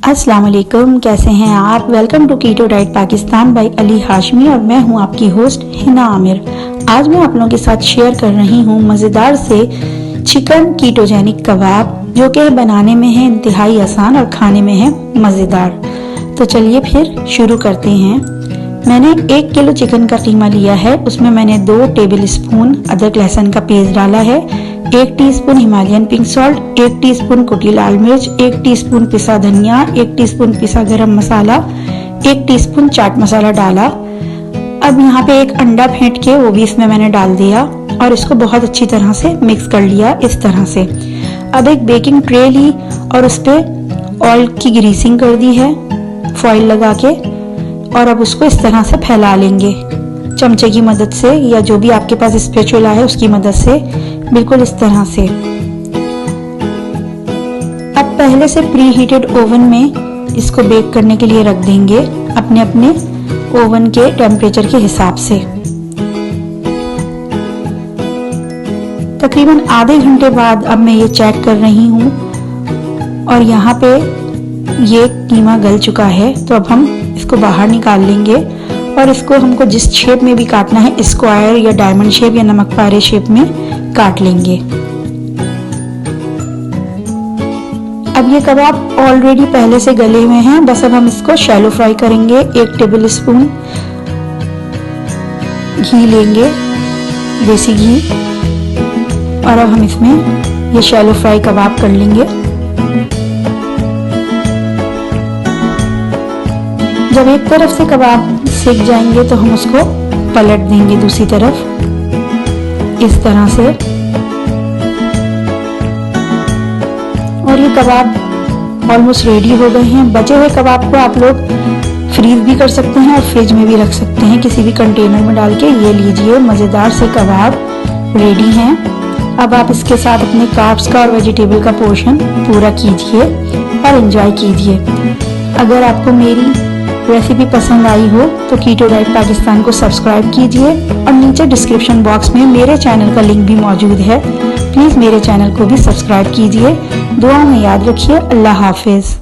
अस्सलाम वालेकुम, कैसे हैं आप। Welcome to keto diet Pakistan by Ali Hashmi और मैं हूं आपकी होस्ट हिना आमिर। आज मैं आप लोगों के साथ शेयर कर रही हूं मज़ेदार से चिकन कीटोजेनिक कबाब, जो कि बनाने में है इंतहाई आसान और खाने में है मज़ेदार। तो चलिए फिर शुरू करते हैं। मैंने 1 किलो चिकन का कीमा लिया है। उसमें मैंने 2 टेबल स्पून अदरक लहसुन का पेस्ट डाला है, 1 teaspoon Himalayan pink salt, 1 teaspoon कुटी लाल मिर्च, 1 टीस्पून पिसा धनिया, 1 टीस्पून पिसा गरम मसाला, 1 टीस्पून चाट मसाला डाला। अब यहाँ पे 1 अंडा फेंट के वो भी इसमें मैंने डाल दिया और इसको बहुत अच्छी तरह से मिक्स कर लिया इस तरह से। अब एक बेकिंग ट्रे ली और उस पर ऑयल की ग्रीसिंग कर दी है फॉइल लगा के, और अब उसको इस तरह से फैला लेंगे चमचे की मदद से या जो भी आपके पास स्पैचुला है उसकी मदद से, बिल्कुल इस तरह से। अब पहले से प्री हीटेड ओवन में इसको बेक करने के लिए रख देंगे अपने अपने ओवन के टेम्परेचर के हिसाब से। तकरीबन आधे घंटे बाद अब मैं ये चेक कर रही हूँ और यहाँ पे ये कीमा गल चुका है। तो अब हम इसको बाहर निकाल लेंगे और इसको हमको जिस शेप में भी काटना है, स्क्वायर या डायमंड शेप या नमक पारे शेप में काट लेंगे। अब ये कबाब ऑलरेडी पहले से गले हुए हैं, बस अब हम इसको शैलो फ्राई करेंगे। 1 टेबल स्पून घी लेंगे, देसी घी, और अब हम इसमें ये शैलो फ्राई कबाब कर लेंगे। जब एक तरफ से कबाब सिक जाएंगे तो हम उसको पलट देंगे दूसरी तरफ इस तरह से। और ये कबाब ऑलमोस्ट रेडी हो गए हैं। बचे हुए कबाब को आप लोग फ्रीज भी कर सकते हैं और फ्रिज में भी रख सकते हैं, किसी भी कंटेनर में डाल के। ये लीजिए, मज़ेदार से कबाब रेडी हैं। अब आप इसके साथ अपने कार्ब्स का और वेजिटेबल का पोर्शन पूरा कीजिए और एंजॉय कीजिए। अगर आपको मेरी रेसिपी पसंद आई हो तो कीटो डाइट पाकिस्तान को सब्सक्राइब कीजिए और नीचे डिस्क्रिप्शन बॉक्स में मेरे चैनल का लिंक भी मौजूद है। प्लीज़ मेरे चैनल को भी सब्सक्राइब कीजिए। दुआ में याद रखिए। अल्लाह हाफिज़।